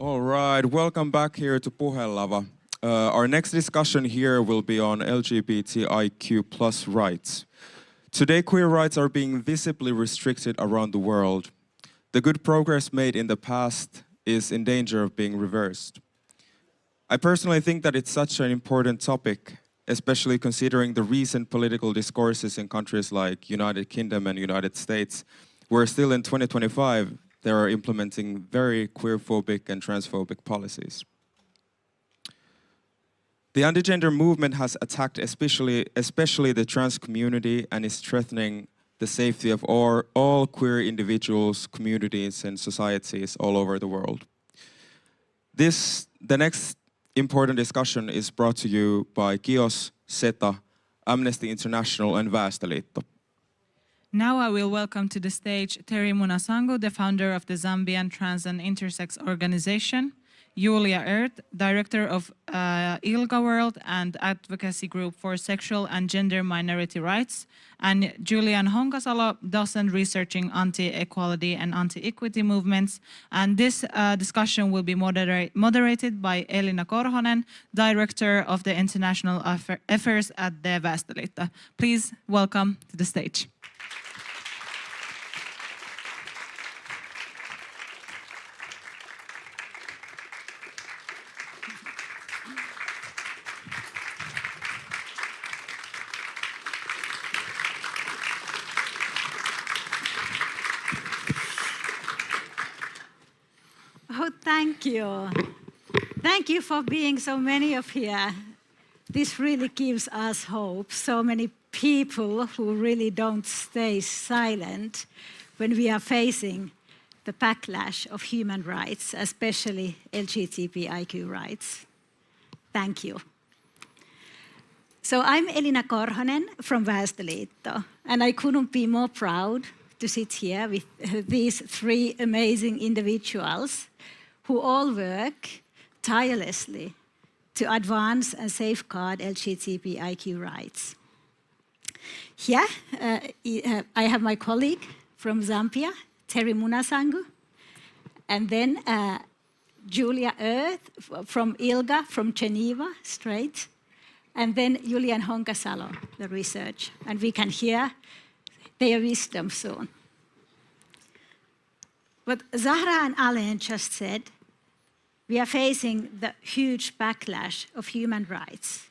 All right, welcome back here to Puhelava. Our next discussion here will be on LGBTIQ plus rights. Today, queer rights are being visibly restricted around the world. The good progress made in the past is in danger of being reversed. I personally think that it's such an important topic, especially considering the recent political discourses in countries like United Kingdom and United States, where still in 2025, they are implementing very queerphobic and transphobic policies. The antigender movement has attacked especially the trans community and is threatening the safety of all queer individuals, communities, and societies all over the world. The next important discussion is brought to you by Kios, SETA, Amnesty International, and Väestöliitto. Now I will welcome to the stage Terry Munansangu, the founder of the Zambian Trans and Intersex Organization, Julia Ehrt, director of ILGA World and advocacy group for sexual and gender minority rights, and Julian Honkasalo, docent researching anti-equality and anti-equity movements. And this discussion will be moderated by Elina Korhonen, director of the international affairs at the Väestöliitto. Please welcome to the stage. Oh, thank you. Thank you for being so many of here. This really gives us hope. So many people who really don't stay silent when we are facing the backlash of human rights, especially LGBTIQ rights. Thank you. So I'm Elina Korhonen from Väestöliitto, and I couldn't be more proud to sit here with these three amazing individuals who all work tirelessly to advance and safeguard LGBTIQ rights. Here, I have my colleague from Zambia, Terry Munansangu, and then Julia Ehrt from ILGA, from Geneva, straight, and then Julian Honkasalo, the research, and we can hear their wisdom soon. What Zahra and Alain just said, we are facing the huge backlash of human rights,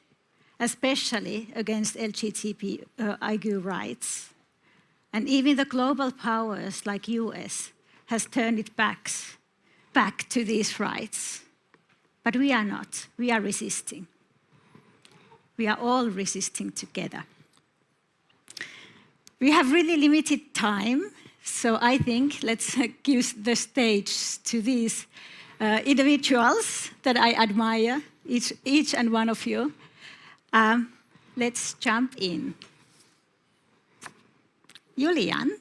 especially against LGBTIQ rights. And even the global powers like US has turned its back to these rights. But we are not, we are resisting. We are all resisting together. We have really limited time, so I think let's give the stage to these individuals that I admire, each and one of you. Let's jump in. Julian,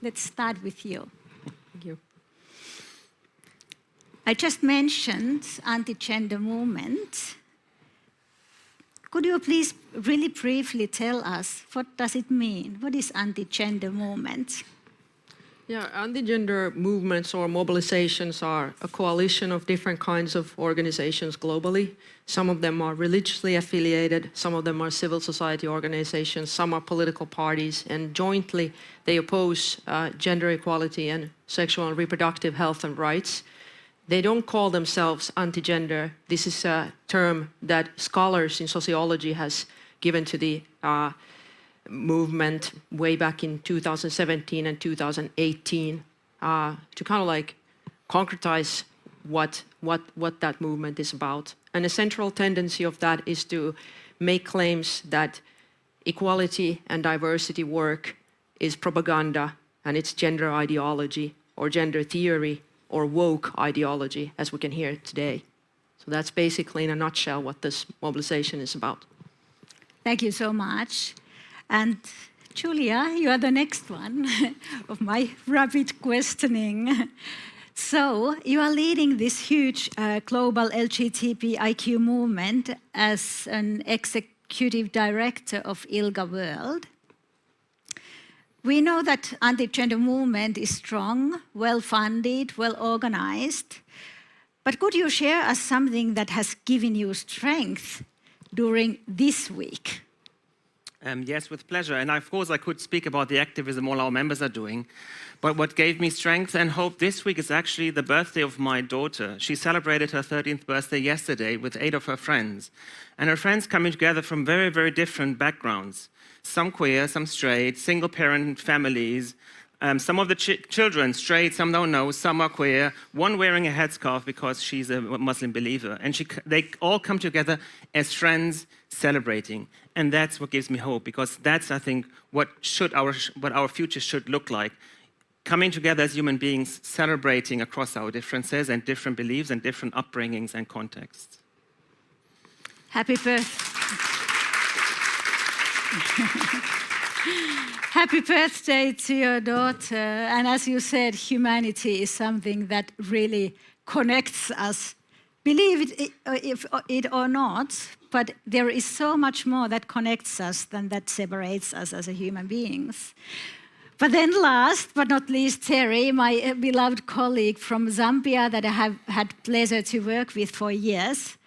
let's start with you. Thank you. I just mentioned anti-gender movement. Could you please really briefly tell us what does it mean? What is anti-gender movement? Yeah, anti-gender movements or mobilizations are a coalition of different kinds of organizations globally. Some of them are religiously affiliated, some of them are civil society organizations, some are political parties, and jointly they oppose gender equality and sexual and reproductive health and rights. They don't call themselves anti-gender. This is a term that scholars in sociology has given to the movement way back in 2017 and 2018 to kind of like concretize what that movement is about. And a central tendency of that is to make claims that equality and diversity work is propaganda and it's gender ideology or gender theory or woke ideology, as we can hear today. So that's basically in a nutshell what this mobilization is about. Thank you so much. And Julia, you are the next one of my rapid questioning. So you are leading this huge global LGBTIQ movement as an executive director of ILGA World. We know that anti-gender movement is strong, well-funded, well-organized. But could you share us something that has given you strength during this week? Yes, with pleasure. And of course, I could speak about the activism all our members are doing. But what gave me strength and hope this week is actually the birthday of my daughter. She celebrated her 13th birthday yesterday with 8 of her friends. And her friends coming together from very, very different backgrounds. Some queer, some straight, single-parent families. Some of the children straight, some don't know, some are queer. One wearing a headscarf because she's a Muslim believer. And they all come together as friends celebrating. And that's what gives me hope, because that's, I think, what our future should look like. Coming together as human beings, celebrating across our differences and different beliefs and different upbringings and contexts. Happy birthday. Happy birthday to your daughter. And as you said, humanity is something that really connects us. Believe it or not, but there is so much more that connects us than that separates us as human beings. But then last but not least, Terry, my beloved colleague from Zambia that I have had pleasure to work with for years.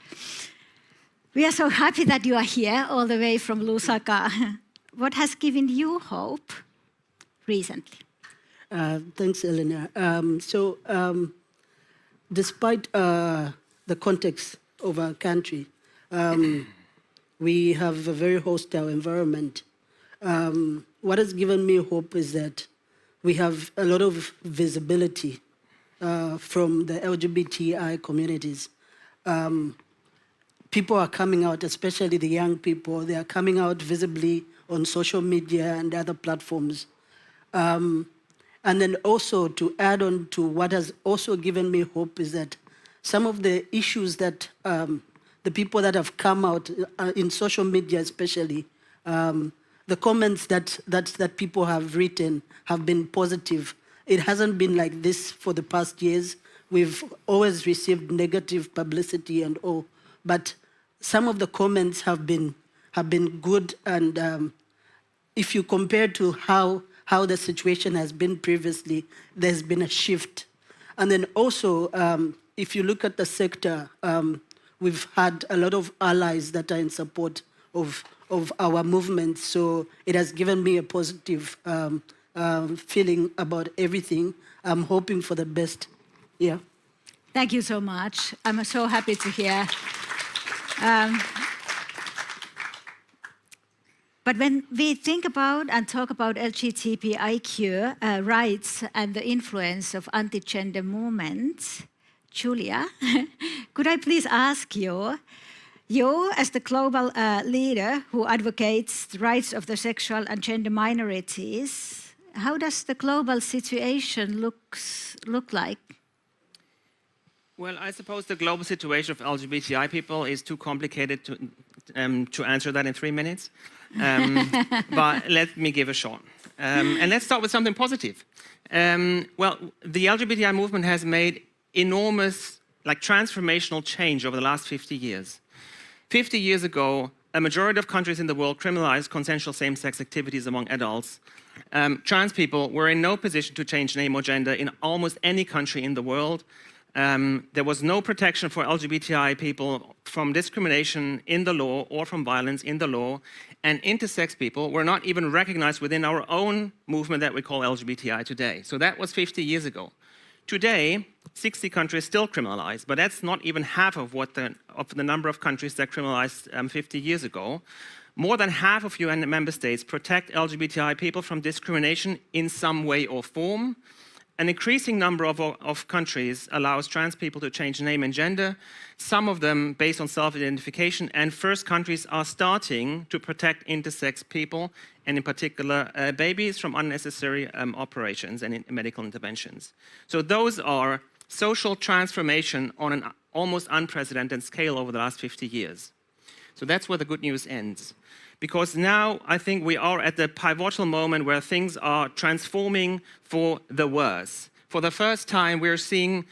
We are so happy that you are here all the way from Lusaka. What has given you hope recently? Thanks, Elina. Despite the context of our country, we have a very hostile environment. What has given me hope is that we have a lot of visibility from the LGBTI communities. People are coming out, especially the young people. They are coming out visibly on social media and other platforms. And then also to add on to what has also given me hope is that some of the issues that the people that have come out in social media especially, the comments that people have written have been positive. It hasn't been like this for the past years. We've always received negative publicity and all, but some of the comments have been good, and if you compare to how the situation has been previously, there's been a shift. And then also, if you look at the sector, we've had a lot of allies that are in support of our movement. So it has given me a positive feeling about everything. I'm hoping for the best. Yeah. Thank you so much. I'm so happy to hear. But when we think about and talk about LGBTIQ rights and the influence of anti-gender movements, Julia, could I please ask you as the global leader who advocates the rights of the sexual and gender minorities, how does the global situation look like? Well, I suppose the global situation of LGBTI people is too complicated to answer that in 3 minutes. But let me give a shot. And let's start with something positive. Well, the LGBTI movement has made enormous, transformational change over the last 50 years. 50 years ago, a majority of countries in the world criminalized consensual same-sex activities among adults. Trans people were in no position to change name or gender in almost any country in the world. There was no protection for LGBTI people from discrimination in the law or from violence in the law. And intersex people were not even recognized within our own movement that we call LGBTI today. So that was 50 years ago. Today, 60 countries still criminalize, but that's not even half of the number of countries that criminalized 50 years ago. More than half of UN member states protect LGBTI people from discrimination in some way or form. An increasing number of countries allows trans people to change name and gender, some of them based on self-identification, and first countries are starting to protect intersex people, and in particular babies, from unnecessary operations and medical interventions. So those are social transformation on an almost unprecedented scale over the last 50 years. So that's where the good news ends. Because now I think we are at the pivotal moment where things are transforming for the worse. For the first time, we're seeing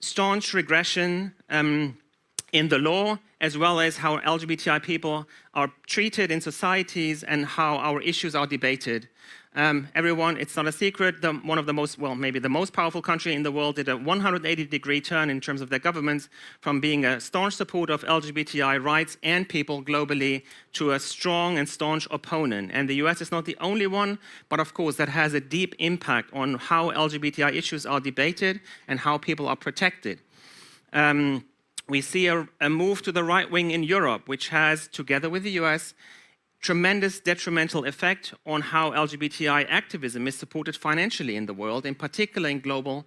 staunch regression in the law as well as how LGBTI people are treated in societies and how our issues are debated. Everyone, it's not a secret, one of the most, well, maybe the most powerful country in the world did a 180-degree turn in terms of their governments from being a staunch supporter of LGBTI rights and people globally to a strong and staunch opponent. And the US is not the only one, but of course that has a deep impact on how LGBTI issues are debated and how people are protected. We see a move to the right wing in Europe, which has, together with the US, tremendous detrimental effect on how LGBTI activism is supported financially in the world, in particular in global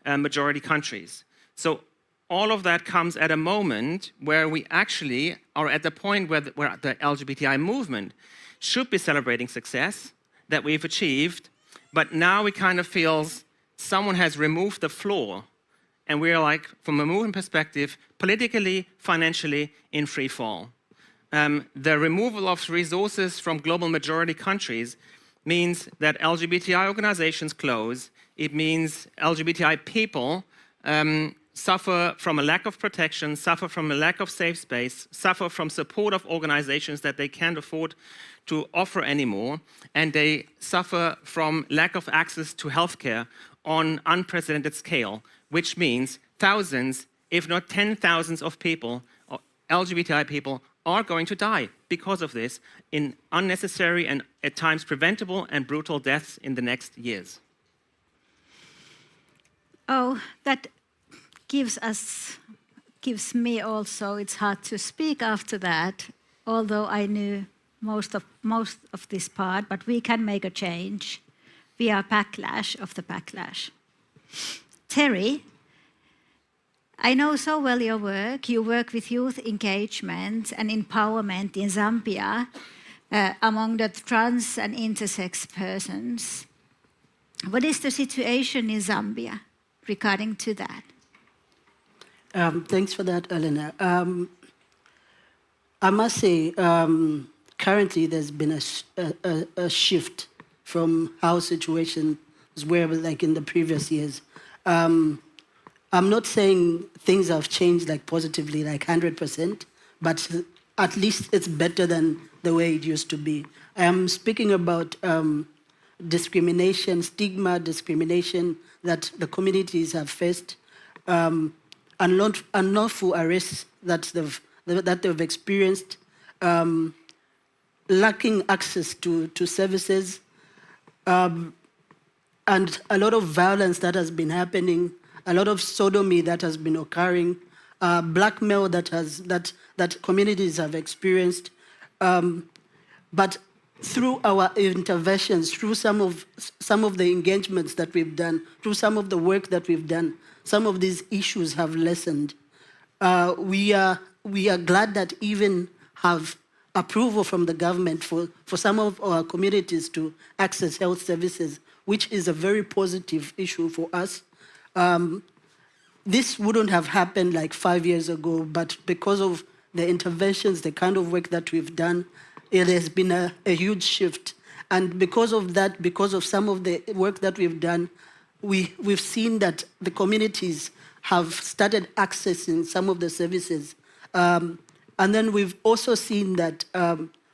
majority countries. So all of that comes at a moment where we actually are at the point where the LGBTI movement should be celebrating success that we've achieved, but now we kind of feel someone has removed the floor, and we're like, from a movement perspective, politically, financially, in free fall. The removal of resources from global majority countries means that LGBTI organizations close. It means LGBTI people suffer from a lack of protection, suffer from a lack of safe space, suffer from support of organizations that they can't afford to offer anymore, and they suffer from lack of access to healthcare on unprecedented scale, which means thousands, if not 10,000s of people, LGBTI people, are going to die because of this in unnecessary and at times preventable and brutal deaths in the next years. Oh, that gives me also, it's hard to speak after that, although I knew most of this part, but we can make a change. We are backlash of the backlash. Terry, I know so well your work. You work with youth engagement and empowerment in Zambia among the trans and intersex persons. What is the situation in Zambia regarding to that? Thanks for that, Elina. I must say, currently there's been a shift from how situations were like in the previous years. I'm not saying things have changed like positively, like 100%, but at least it's better than the way it used to be. I am speaking about discrimination, stigma, discrimination that the communities have faced, unlawful arrests that they've experienced, lacking access to services, and a lot of violence that has been happening, a lot of sodomy that has been occurring, blackmail that communities have experienced. But through our interventions, through some of the engagements that we've done, through some of the work that we've done, some of these issues have lessened. We are glad that even have approval from the government for some of our communities to access health services, which is a very positive issue for us. This wouldn't have happened like 5 years ago, but because of the interventions, the kind of work that we've done, it has been a huge shift. And because of that, because of some of the work that we've done, we've seen that the communities have started accessing some of the services. And then we've also seen that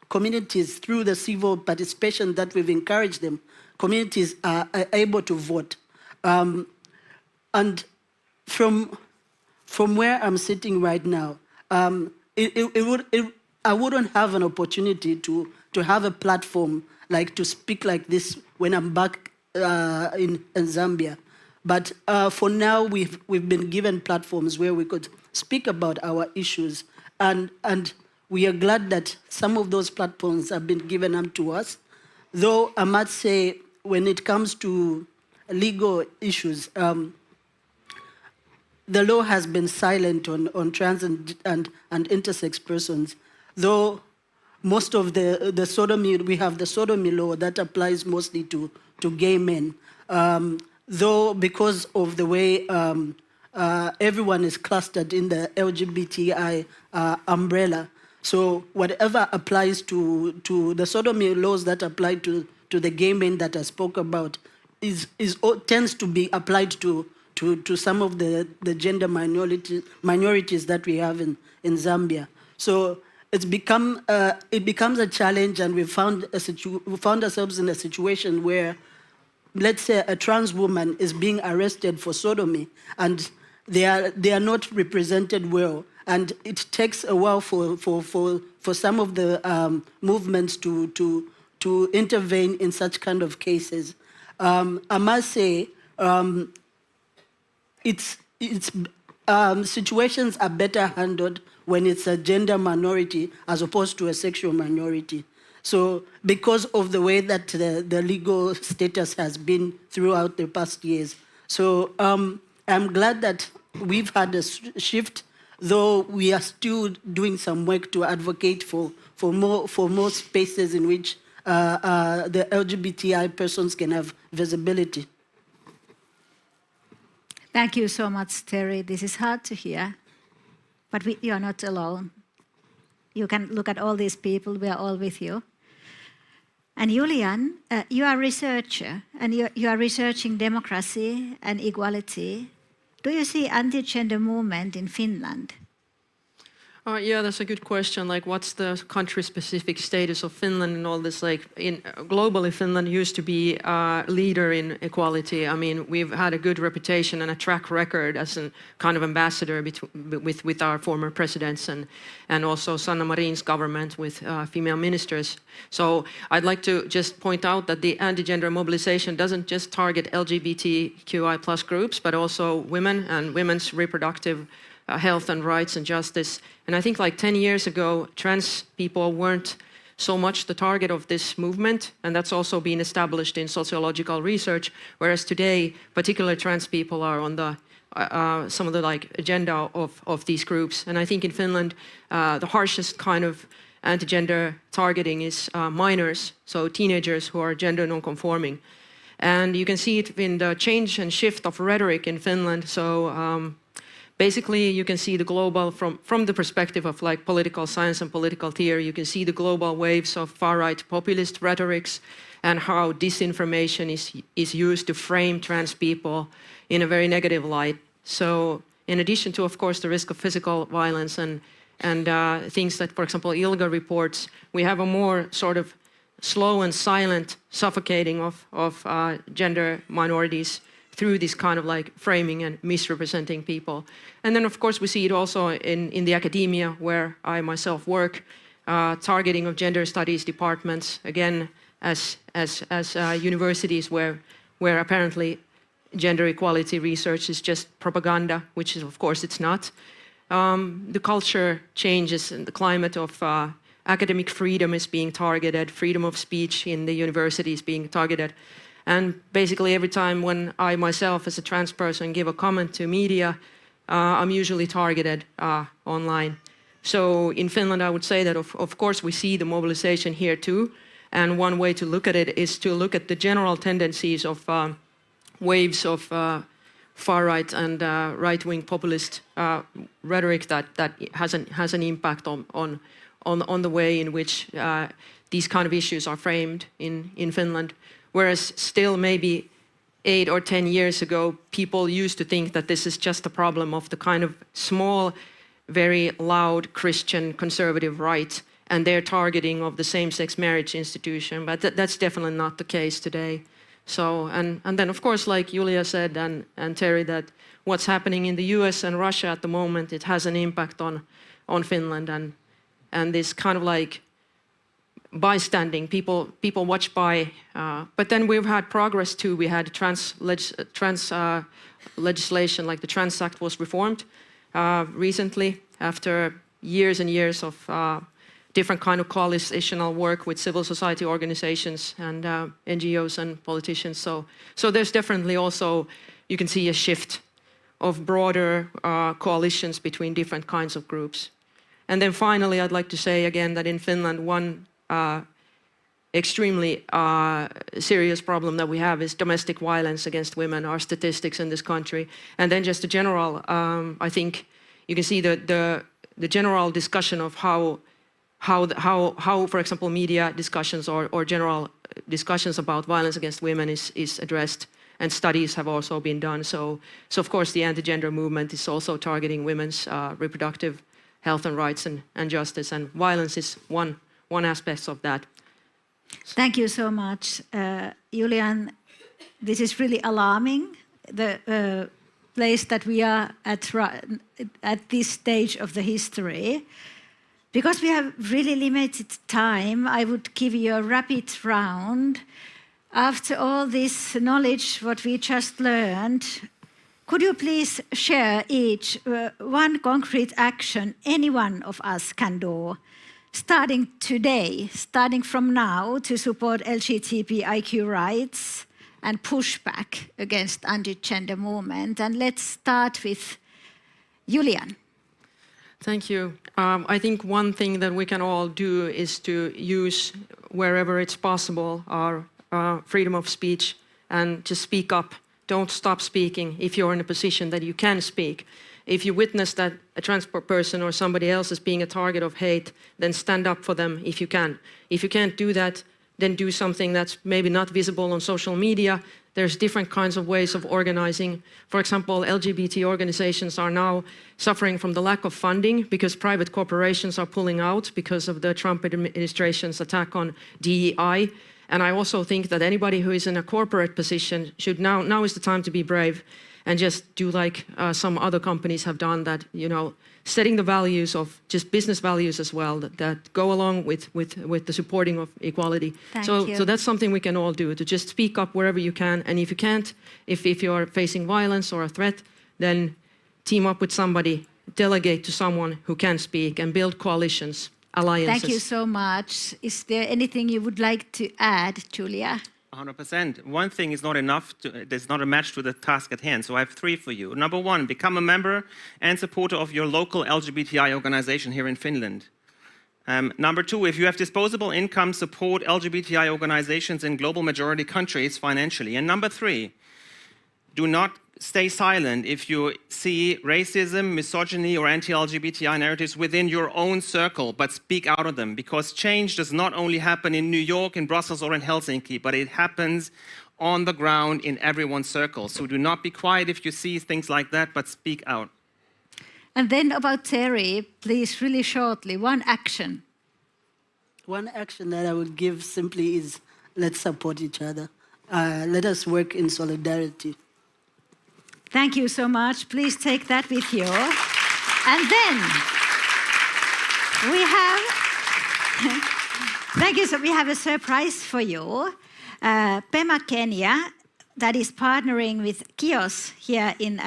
communities, through the civil participation that we've encouraged them, communities are able to vote. And from where I'm sitting right now, I wouldn't have an opportunity to have a platform like to speak like this when I'm back in Zambia. But for now, we've been given platforms where we could speak about our issues, and we are glad that some of those platforms have been given up to us. Though I must say, when it comes to legal issues, the law has been silent on trans and intersex persons. Though most of the sodomy, we have the sodomy law that applies mostly to gay men. Though because of the way everyone is clustered in the LGBTI umbrella, so whatever applies to the sodomy laws that apply to the gay men that I spoke about tends to be applied to some of the gender minorities that we have in Zambia. So it becomes a challenge, and we found ourselves in a situation where, let's say, a trans woman is being arrested for sodomy, and they are not represented well, and it takes a while for some of the movements to intervene in such kind of cases. I must say, situations are better handled when it's a gender minority as opposed to a sexual minority. So because of the way that the legal status has been throughout the past years. So I'm glad that we've had a shift, though we are still doing some work to advocate for more spaces in which the LGBTI persons can have visibility. Thank you so much, Terry. This is hard to hear, but you are not alone. You can look at all these people, we are all with you. And Julian, you are a researcher, and you are researching democracy and equality. Do you see anti-gender movement in Finland? Yeah, that's a good question. Like, what's the country-specific status of Finland and all this? Like, globally, Finland used to be a leader in equality. I mean, we've had a good reputation and a track record as a kind of ambassador with our former presidents and also Sanna Marin's government with female ministers. So I'd like to just point out that the anti-gender mobilization doesn't just target LGBTQI+ groups, but also women and women's reproductive health and rights and justice. And I think like 10 years ago, trans people weren't so much the target of this movement, and that's also been established in sociological research, whereas today, particularly trans people are on the some of the like agenda of these groups. And I think in Finland, the harshest kind of anti-gender targeting is minors, so teenagers who are gender non-conforming. And you can see it in the change and shift of rhetoric in Finland. So basically, you can see the global, from the perspective of like political science and political theory, you can see the global waves of far-right populist rhetorics and how disinformation is used to frame trans people in a very negative light. So in addition to, of course, the risk of physical violence and things that, for example, ILGA reports, we have a more sort of slow and silent suffocating of gender minorities through this kind of like framing and misrepresenting people. And then of course we see it also in the academia where I myself work, targeting of gender studies departments, again, as universities where apparently gender equality research is just propaganda, which is of course it's not. The culture changes and the climate of academic freedom is being targeted, freedom of speech in the university is being targeted. And basically every time when I myself as a trans person give a comment to media, I'm usually targeted online. So in Finland I would say that of course we see the mobilization here too, and one way to look at it is to look at the general tendencies of waves of far-right and right-wing populist rhetoric that has an impact on the way in which these kind of issues are framed in Finland. Whereas still maybe 8 or 10 years ago, people used to think that this is just a problem of the kind of small, very loud Christian conservative right and their targeting of the same-sex marriage institution. But that's definitely not the case today. So, and then of course, like Julia said and Terry, that what's happening in the US and Russia at the moment, it has an impact on Finland and this kind of like bystanding, people watch by, but then we've had progress too. We had trans legislation, like the Trans Act was reformed recently after years and years of different kind of coalitional work with civil society organizations and NGOs and politicians. So there's definitely also, you can see a shift of broader coalitions between different kinds of groups. And then finally, I'd like to say again that in Finland, one extremely serious problem that we have is domestic violence against women, our statistics in this country. And then just a general, I think you can see the general discussion of how, for example, media discussions or general discussions about violence against women is addressed, and studies have also been done. So of course the anti-gender movement is also targeting women's reproductive health and rights and justice, and violence is one aspect of that. Thank you so much, Julian. This is really alarming, the place that we are at this stage of the history. Because we have really limited time, I would give you a rapid round. After all this knowledge, what we just learned, could you please share each one concrete action any one of us can do, starting today, starting from now, to support LGBTIQ rights and push back against anti-gender movement? And let's start with Julian. Thank you. I think one thing that we can all do is to use, wherever it's possible, our freedom of speech and to speak up. Don't stop speaking if you're in a position that you can speak. If you witness that a trans person or somebody else is being a target of hate, then stand up for them if you can. If you can't do that, then do something that's maybe not visible on social media. There's different kinds of ways of organizing. For example, LGBT organizations are now suffering from the lack of funding because private corporations are pulling out because of the Trump administration's attack on DEI. And I also think that anybody who is in a corporate position should now is the time to be brave and just do like some other companies have done, that, you know, setting the values of just business values as well that go along with the supporting of equality. So that's something we can all do, to just speak up wherever you can. And if you can't, if you're facing violence or a threat, then team up with somebody, delegate to someone who can speak, and build coalitions, alliances. Thank you so much. Is there anything you would like to add, Julia? 100%. One thing is not enough, there's not a match to the task at hand, so I have 3 for you. Number 1, become a member and supporter of your local LGBTI organization here in Finland. Number 2, if you have disposable income, support LGBTI organizations in global majority countries financially. And number 3, do not stay silent if you see racism, misogyny, or anti-LGBTI narratives within your own circle, but speak out of them, because change does not only happen in New York, in Brussels, or in Helsinki, but it happens on the ground in everyone's circle. So do not be quiet if you see things like that, but speak out. And then about Terry, please, really shortly, one action. One action that I would give simply is, let's support each other. Let us work in solidarity. Thank you so much. Please take that with you. And then we have, thank you. So we have a surprise for you. Pema Kenya, that is partnering with KIOS here in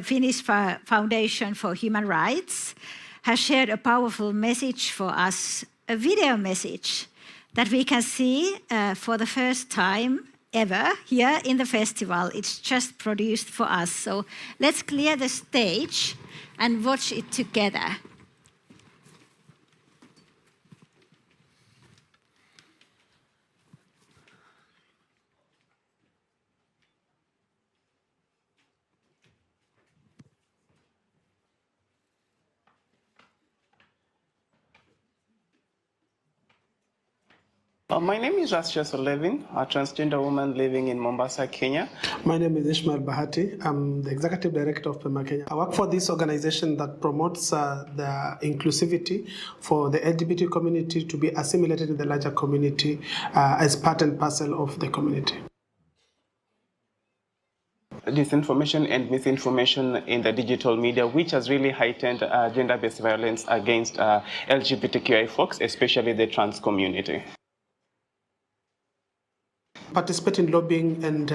Finnish Foundation for Human Rights, has shared a powerful message for us, a video message that we can see for the first time ever here in the festival. It's just produced for us. So let's clear the stage and watch it together. My name is Rasjas Levin, a transgender woman living in Mombasa, Kenya. My name is Ishmael Bahati. I'm the executive director of Pema Kenya. I work for this organization that promotes the inclusivity for the LGBT community to be assimilated in the larger community as part and parcel of the community. Disinformation and misinformation in the digital media, which has really heightened gender-based violence against LGBTQI folks, especially the trans community. Participate in lobbying and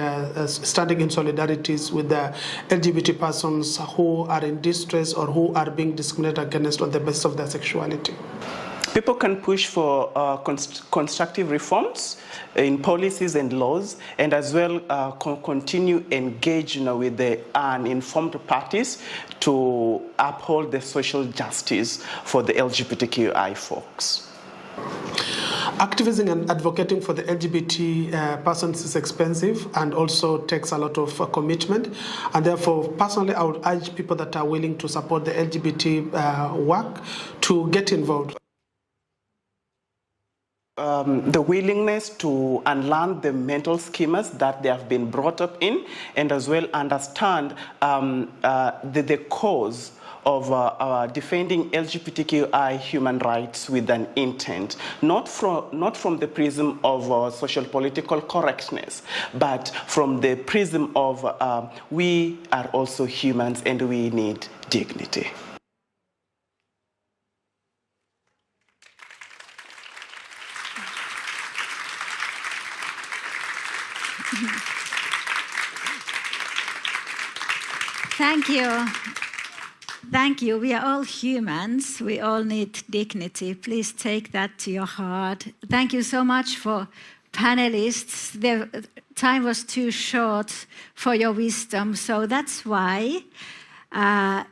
standing in solidarities with the LGBT persons who are in distress or who are being discriminated against on the basis of their sexuality. People can push for constructive reforms in policies and laws, and as well continue engage with the uninformed parties to uphold the social justice for the LGBTQI folks. Activism and advocating for the LGBT persons is expensive and also takes a lot of commitment. And therefore, personally, I would urge people that are willing to support the LGBT work to get involved. The willingness to unlearn the mental schemas that they have been brought up in, and as well understand the cause of defending LGBTQI human rights with an intent, not from the prism of social political correctness, but from the prism of we are also humans and we need dignity. Thank you. Thank you. We are all humans. We all need dignity. Please take that to your heart. Thank you so much for panelists. The time was too short for your wisdom, so that's why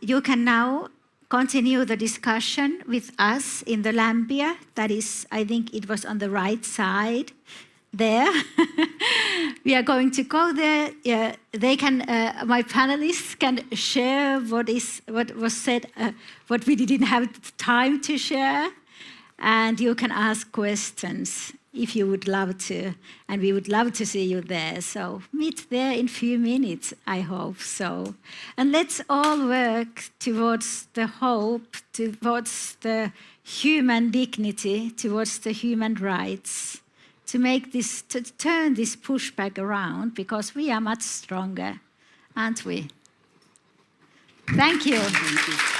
you can now continue the discussion with us in the Lambia. That is, I think it was on the right side there. We are going to go there. They can, my panelists can share what was said, what we didn't have time to share, and you can ask questions if you would love to, and we would love to see you there. So meet there in a few minutes, I hope so. And let's all work towards the hope, towards the human dignity, towards the human rights, to make this, to turn this pushback around, because we are much stronger, aren't we? Thank you. Thank you.